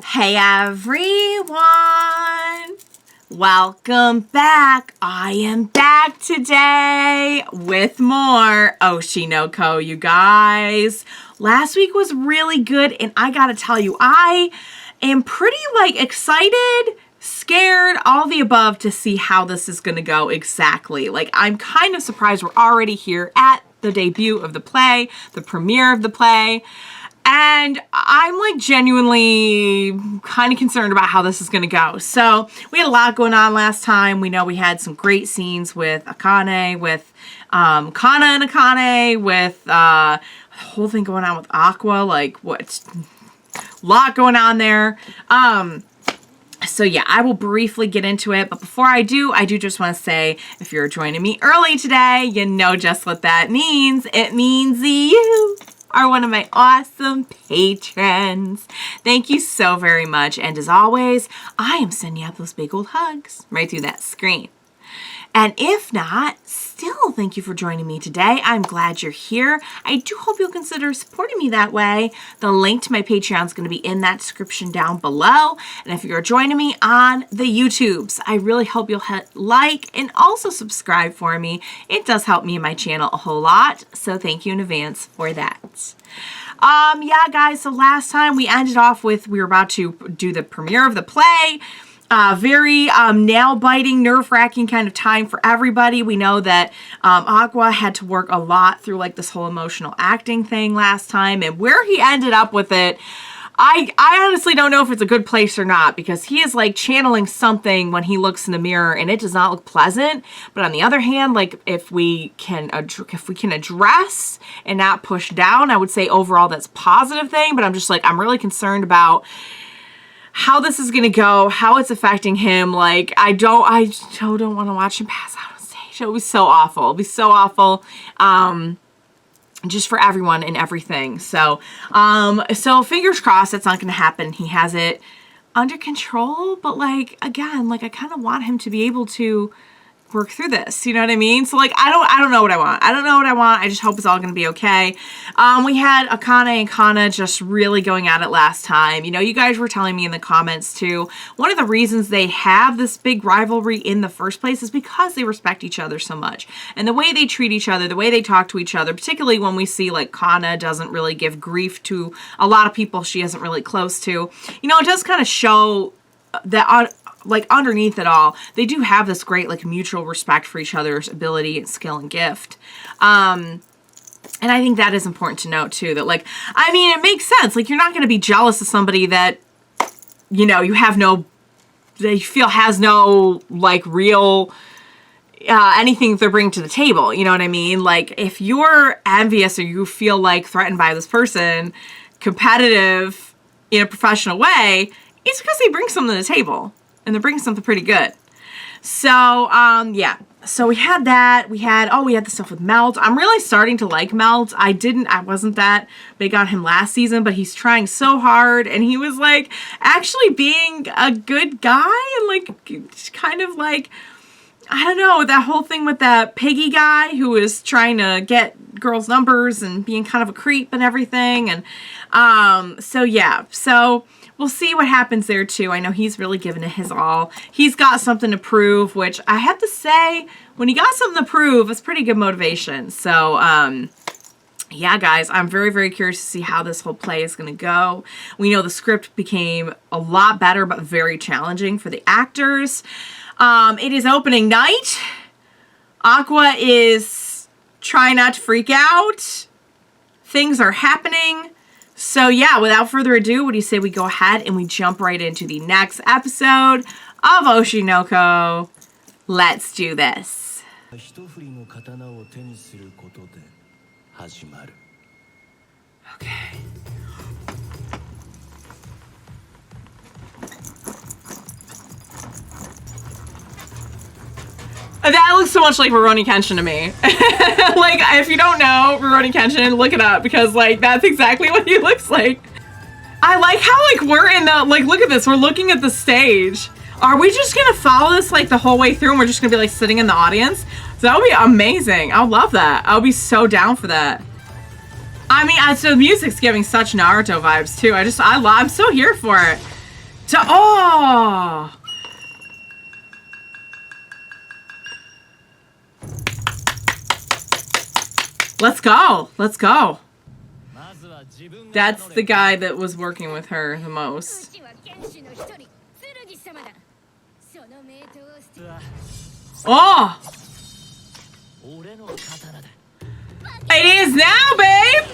Hey everyone! Welcome back. I am back today with more Oshi no Ko, you guys. Last week was really good, and I gotta tell you, I am pretty excited, scared, all the above to see how this is gonna go exactly. I'm kind of surprised we're already here at the debut of the play, the premiere of the play. And I'm genuinely kind of concerned about how this is going to go. So we had a lot going on last time. We know we had some great scenes with Akane, with Kana and Akane, with the whole thing going on with Aqua. A lot going on there. So yeah, I will briefly get into it. But before I do just want to say, if you're joining me early today, you know just what that means. It means you are one of my awesome patrons. Thank you so very much. And as always, I am sending out those big old hugs right through that screen. And if not, still thank you for joining me today. I'm glad you're here. I do hope you'll consider supporting me that way. The link to my Patreon is going to be in that description down below. And if you're joining me on the YouTubes, I really hope you'll hit like and also subscribe for me. It does help me and my channel a whole lot. So thank you in advance for that. Yeah, guys, so last time we ended off with, we were about to do the premiere of the play. Very nail-biting, nerve-wracking kind of time for everybody. We know that Aqua had to work a lot through this whole emotional acting thing last time, and where he ended up with it, I honestly don't know if it's a good place or not, because he is channeling something when he looks in the mirror, and it does not look pleasant. But on the other hand, if we can address and not push down, I would say overall that's a positive thing. But I'm just I'm really concerned about how this is gonna go, how it's affecting him. I don't want to watch him pass out on stage. It'll be so awful. It'll be so awful. Just for everyone and everything. So fingers crossed that's not gonna happen. He has it under control, but again, I kind of want him to be able to work through this, you know what I mean? So I don't know what I want. I don't know what I want. I just hope it's all gonna be okay. We had Akane and Kana just really going at it last time. You know, you guys were telling me in the comments too, one of the reasons they have this big rivalry in the first place is because they respect each other so much. And the way they treat each other, the way they talk to each other, particularly when we see Kana doesn't really give grief to a lot of people she isn't really close to. You know, it does kind of show that underneath it all, they do have this great mutual respect for each other's ability and skill and gift. And I think that is important to note too, that I mean, it makes sense. You're not going to be jealous of somebody that, you know, they feel has no real anything they're bringing to the table. You know what I mean? If you're envious or you feel threatened by this person, competitive in a professional way, it's because they bring something to the table. And they're bringing something pretty good. So, yeah. So we had that. We had the stuff with Melt. I'm really starting to like Melt. I wasn't that big on him last season, but he's trying so hard. And he was actually being a good guy. And kind of I don't know, that whole thing with that Piggy guy who was trying to get girls' numbers and being kind of a creep and everything. And, so yeah. So we'll see what happens there too. I know he's really given it his all. He's got something to prove, which I have to say, when he got something to prove, it's pretty good motivation. So, yeah, guys, I'm very, very curious to see how this whole play is going to go. We know the script became a lot better, but very challenging for the actors. It is opening night. Aqua is trying not to freak out. Things are happening. So yeah, without further ado, what do you say we go ahead and we jump right into the next episode of Oshi no Ko. Let's do this. Okay. That looks so much like Rurouni Kenshin to me. If you don't know Rurouni Kenshin, look it up, because that's exactly what he looks like. I like how we're in the look at this. We're looking at the stage. Are we just gonna follow this the whole way through, and we're just gonna be sitting in the audience? So that would be amazing. I would love that. I would be so down for that. I mean, so the music's giving such Naruto vibes too. I'm so here for it. Oh! Let's go. Let's go. That's the guy that was working with her the most. Oh! It is now, babe!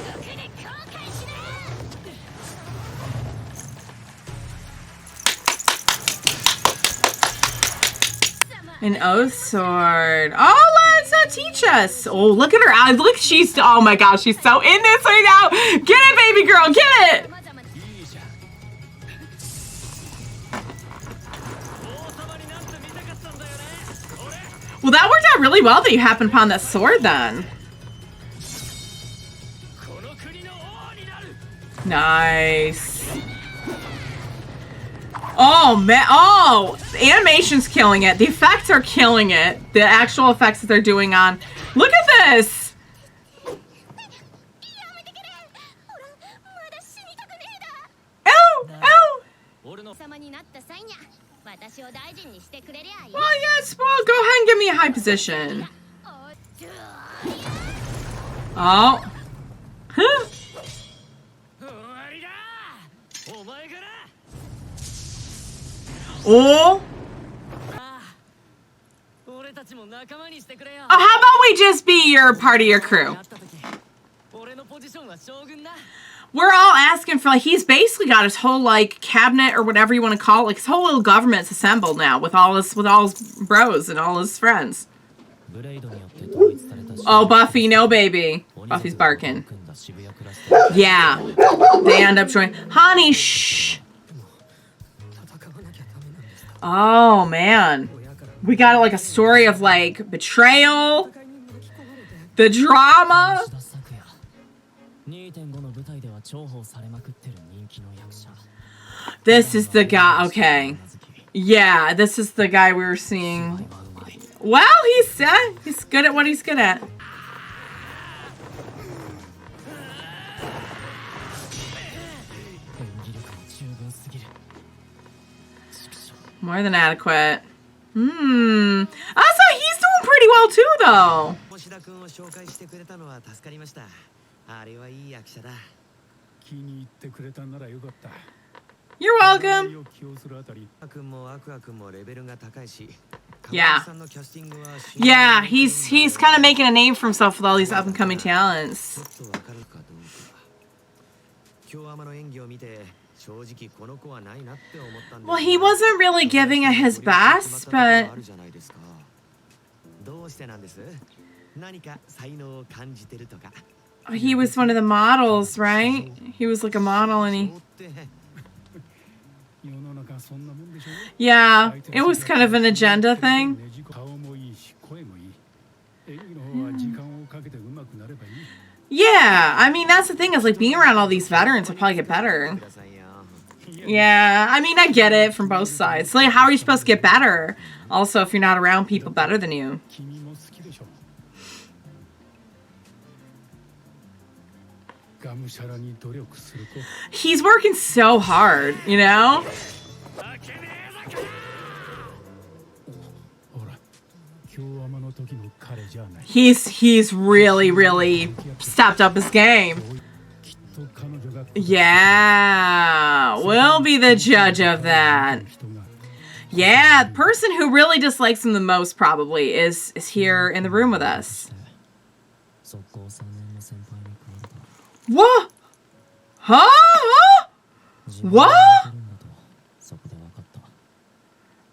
An oath sword. Oh, let's teach us. Oh, look at her eyes. Look, she's, oh my gosh, she's so in this right now. Get it, baby girl, get it. Well, that worked out really well that you happened upon that sword then. Nice. Oh, man. Oh, the animation's killing it. The effects are killing it. The actual effects that they're doing on. Look at this. Ow, ow. Well, yes, well, go ahead and give me a high position. Oh. Huh. Oh. Oh, how about we just be your part of your crew? We're all asking for, like, he's basically got his whole, like, cabinet or whatever you want to call it. Like, his whole little government's assembled now with all his bros and all his friends. Oh, Buffy, no baby. Buffy's barking. Yeah. They end up joining. Honey, shh. Oh, man. We got, like, a story of, like, betrayal. The drama. This is the guy. Okay. Yeah, this is the guy we were seeing. Well, he's good at what he's good at. More than adequate. Hmm. Also, he's doing pretty well too, though. You're welcome. Yeah. Yeah, he's kind of making a name for himself with all these up and coming talents. Well, he wasn't really giving it his best, but he was one of the models, right? He was like a model, and he... Yeah, it was kind of an agenda thing. Yeah, I mean, that's the thing, is like being around all these veterans will probably get better. Yeah, I mean, I get it from both sides. Like, how are you supposed to get better? Also, if you're not around people better than you. He's working so hard, you know? He's really stepped up his game. Yeah, we'll be the judge of that. Yeah, the person who really dislikes him the most probably is here in the room with us. What? Huh? What?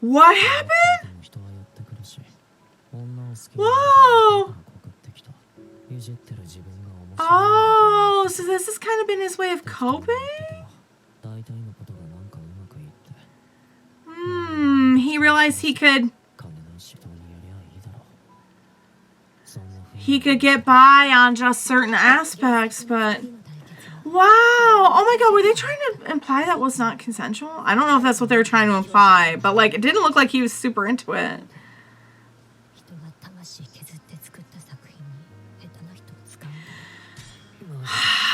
What happened? Whoa! Oh, so this has kind of been his way of coping? He realized he could get by on just certain aspects, but wow. Oh my god, were they trying to imply that was not consensual? I don't know if that's what they were trying to imply, but like it didn't look like he was super into it.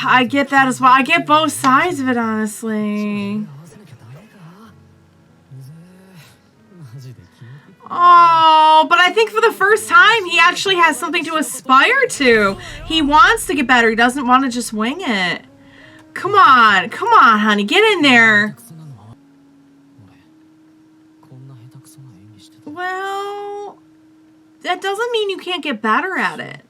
I get that as well. I get both sides of it, honestly. Oh, but I think for the first time, he actually has something to aspire to. He wants to get better. He doesn't want to just wing it. Come on, honey, get in there. Well, that doesn't mean you can't get better at it.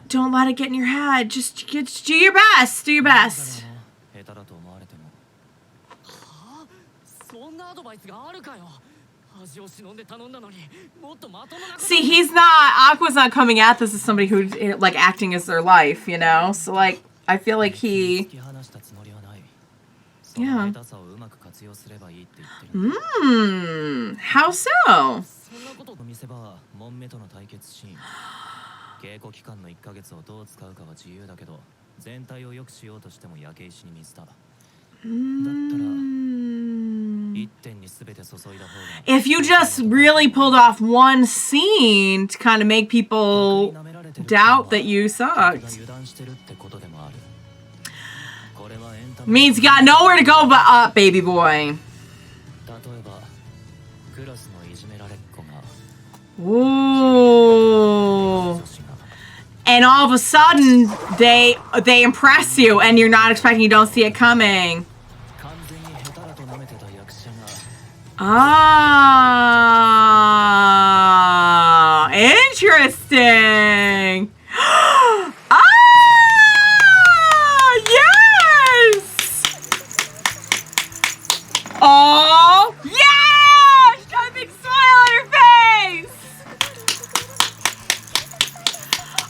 Don't let it get in your head. Just do your best. Do your best. See, he's not, Aqua's not coming at this as somebody who, like, acting as their life, you know? So, like, I feel like he... Yeah. How so? If you just really pulled off one scene to kind of make people doubt that you sucked. Means you got nowhere to go but up, baby boy. Ooh. And all of a sudden, they impress you, and you're not expecting, you don't see it coming. Ah, interesting. Ah, yes. Oh, yeah! She's got a big smile on her face.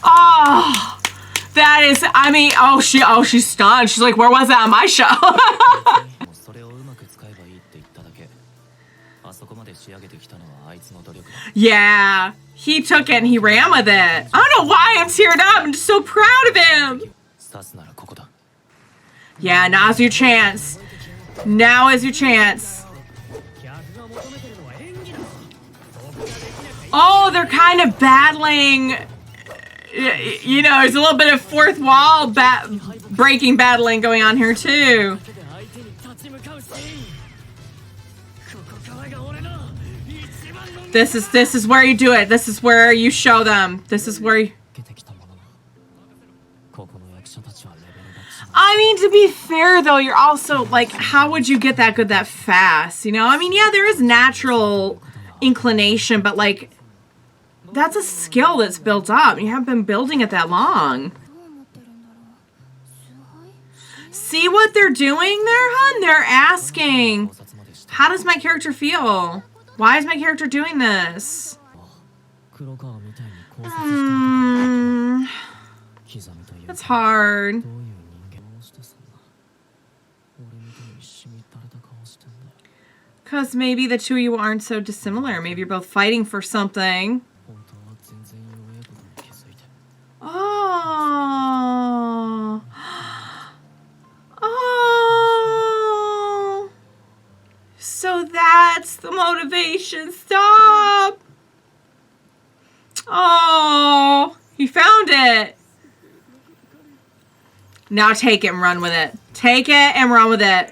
Oh, that is, I mean, she's stunned. She's like, where was that on my show? Yeah, he took it and he ran with it. I don't know why I'm teared up. I'm just so proud of him. Yeah, now's your chance. Now is your chance. Oh, they're kind of battling. You know, there's a little bit of fourth wall breaking battling going on here too. This is where you do it. This is where you show them. This is where you... I mean, to be fair, though, you're also, like, how would you get that good that fast? You know? I mean, yeah, there is natural inclination, but, like, that's a skill that's built up. You haven't been building it that long. See what they're doing there, hun? They're asking, how does my character feel? Why is my character doing this? That's hard. Because maybe the two of you aren't so dissimilar. Maybe you're both fighting for something. Oh. Oh. So that's the motivation. Stop. Oh. He found it. Now take it and run with it. Take it and run with it.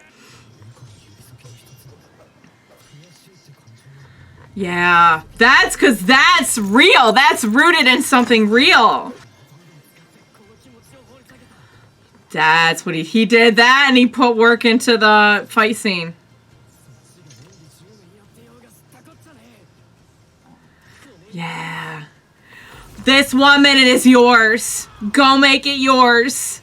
Yeah, that's because that's real. That's rooted in something real. That's what he did that and he put work into the fight scene. Yeah. This 1 minute is yours. Go make it yours.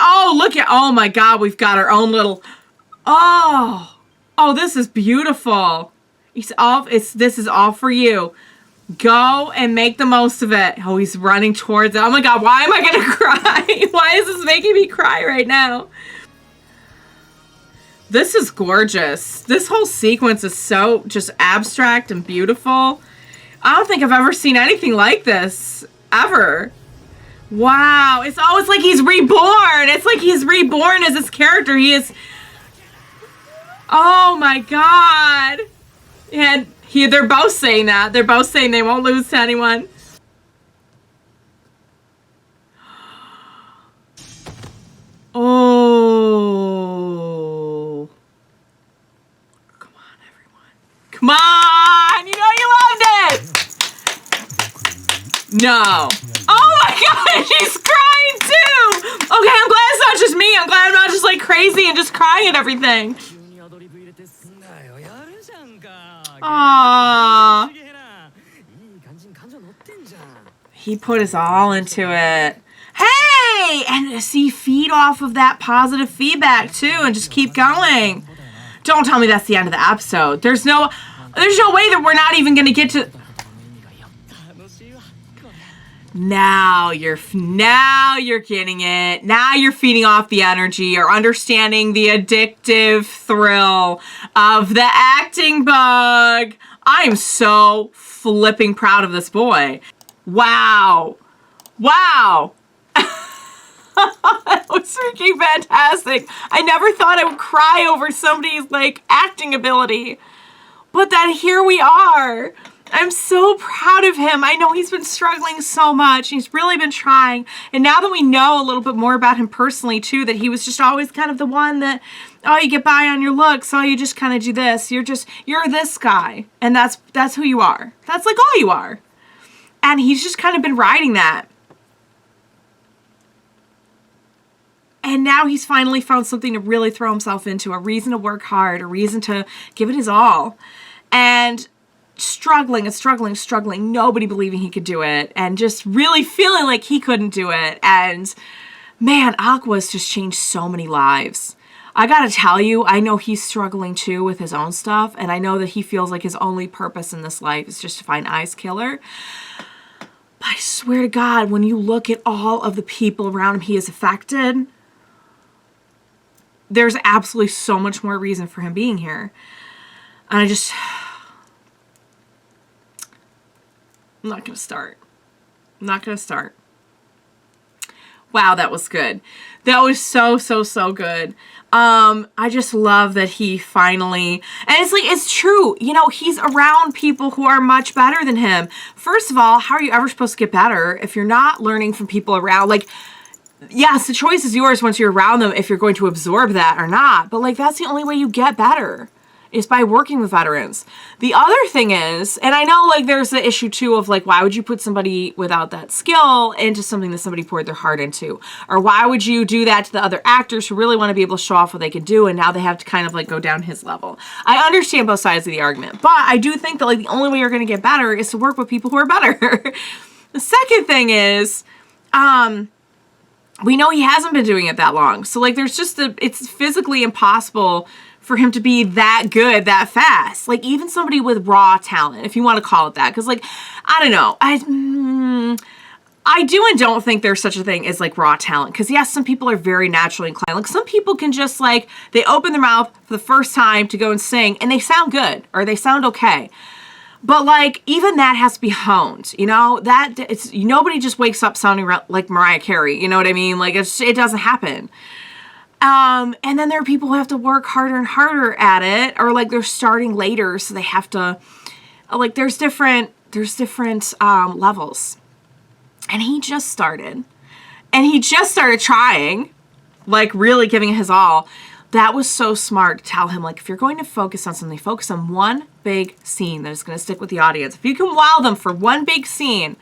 Oh, look at, oh my God, we've got our own little, oh, this is beautiful. This is all for you. Go and make the most of it. Oh, he's running towards it. Oh my God, why am I going to cry? Why is this making me cry right now? This is gorgeous. This whole sequence is so just abstract and beautiful. I don't think I've ever seen anything like this. ever. Wow. It's always like he's reborn. It's like he's reborn as this character. He is... Oh my God. And they're both saying that. They're both saying they won't lose to anyone. Oh. Come on, everyone. Come on! You know you loved it! No. Oh my God, she's crying too! Okay, I'm glad it's not just me. I'm glad I'm not just like crazy and just crying at everything. Aww. He put his all into it. Hey! And see, feed off of that positive feedback too and just keep going. Don't tell me that's the end of the episode. There's no way that we're not even going to get to... Now you're getting it. Now you're feeding off the energy or understanding the addictive thrill of the acting bug. I am so flipping proud of this boy. Wow. Wow. That was freaking fantastic. I never thought I would cry over somebody's like acting ability. But then here we are. I'm so proud of him. I know he's been struggling so much. He's really been trying. And now that we know a little bit more about him personally too, that he was just always kind of the one that, oh, you get by on your looks. Oh, you just kind of do this. You're this guy. And that's who you are. That's like all you are. And he's just kind of been riding that. And now he's finally found something to really throw himself into, a reason to work hard, a reason to give it his all. And struggling, nobody believing he could do it, and just really feeling like he couldn't do it. And man, Aqua's just changed so many lives. I gotta tell you, I know he's struggling too with his own stuff, and I know that he feels like his only purpose in this life is just to find Ice Killer. But I swear to God, when you look at all of the people around him he has affected, there's absolutely so much more reason for him being here. And I'm not going to start. Wow, that was good. That was so good. I just love that he finally, and it's like, it's true. You know, he's around people who are much better than him. First of all, how are you ever supposed to get better if you're not learning from people around? Like, yes, the choice is yours once you're around them if you're going to absorb that or not. But like, that's the only way you get better, is by working with veterans. The other thing is, and I know like there's the issue too of like, why would you put somebody without that skill into something that somebody poured their heart into? Or why would you do that to the other actors who really want to be able to show off what they can do, and now they have to kind of like go down his level? I understand both sides of the argument, but I do think that like the only way you're going to get better is to work with people who are better. The second thing is, we know he hasn't been doing it that long. So like there's just it's physically impossible for him to be that good that fast. Like even somebody with raw talent, if you want to call it that. Because like, I don't know. I do and don't think there's such a thing as like raw talent. Because yes, some people are very naturally inclined. Like some people can just like, they open their mouth for the first time to go and sing and they sound good or they sound okay. But like, even that has to be honed, you know, nobody just wakes up sounding like Mariah Carey. You know what I mean? Like it doesn't happen. And then there are people who have to work harder and harder at it, or like they're starting later. So they have to, like, there's different levels. And he just started trying, like really giving it his all. That was so smart to tell him, like, if you're going to focus on something, focus on one big scene that is going to stick with the audience. If you can wow them for one big scene.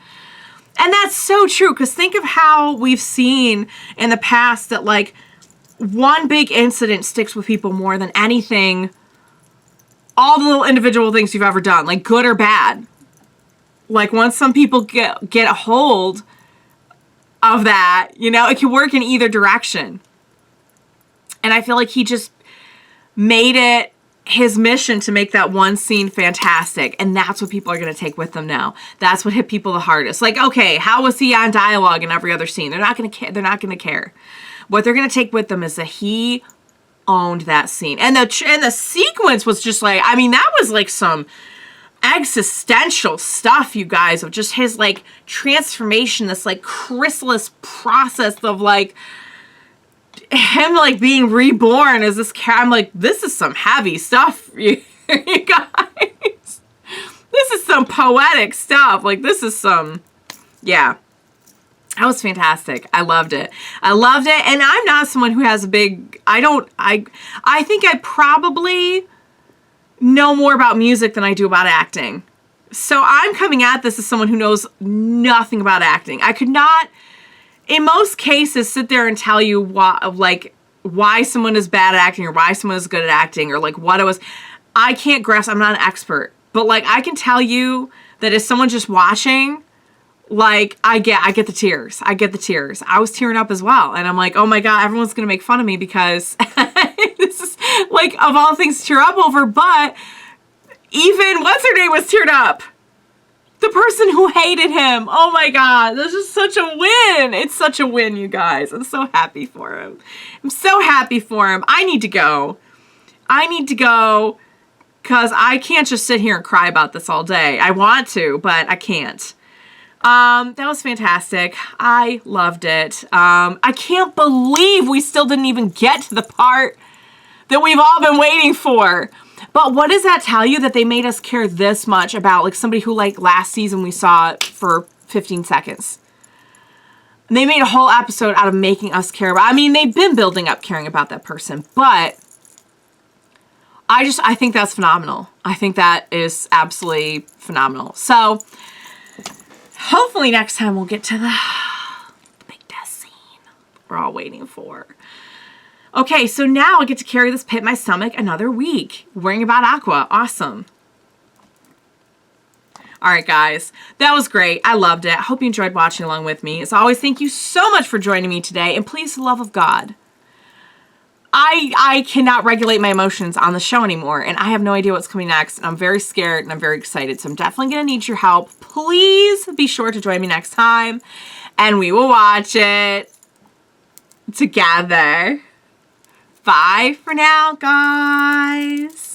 And that's so true, because think of how we've seen in the past that, like, one big incident sticks with people more than anything, all the little individual things you've ever done, like good or bad. Like, once some people get a hold of that, you know, it can work in either direction. And I feel like he just made it his mission to make that one scene fantastic. And that's what people are going to take with them now. That's what hit people the hardest. Like, okay, how was he on dialogue in every other scene? They're not going to care. What they're going to take with them is that he owned that scene. And the sequence was just like, I mean, that was like some existential stuff, you guys, of just his like transformation, this like chrysalis process of like him like being reborn as this I'm like, this is some heavy stuff, you guys. This is some poetic stuff. Like, this is some, yeah. That was fantastic. I loved it. I loved it. And I'm not someone who has a big, I think I probably know more about music than I do about acting. So I'm coming at this as someone who knows nothing about acting. I could not, in most cases, sit there and tell you why someone is bad at acting or why someone is good at acting or like what it was. I can't grasp, I'm not an expert. But like, I can tell you that as someone just watching, like, I get the tears. I get the tears. I was tearing up as well. And I'm like, oh my God, everyone's going to make fun of me because this is like, of all things to tear up over. But even, what's her name was teared up. The person who hated him. Oh my God, this is such a win. It's such a win, you guys. I'm so happy for him. I'm so happy for him. I need to go. Because I can't just sit here and cry about this all day. I want to, but I can't. That was fantastic. I loved it. I can't believe we still didn't even get to the part that we've all been waiting for. But what does that tell you, that they made us care this much about like somebody who like last season we saw for 15 seconds? And they made a whole episode out of making us care about, I mean, they've been building up caring about that person, but I think that's phenomenal. I think that is absolutely phenomenal. So hopefully next time we'll get to the big death scene we're all waiting for. Okay, so now I get to carry this pit in my stomach another week, worrying about Aqua. Awesome. All right, guys, that was great. I loved it. I hope you enjoyed watching along with me. As always, thank you so much for joining me today. And please, for the love of God, I cannot regulate my emotions on the show anymore, and I have no idea what's coming next, and I'm very scared, and I'm very excited, so I'm definitely going to need your help. Please be sure to join me next time, and we will watch it together. Bye for now, guys.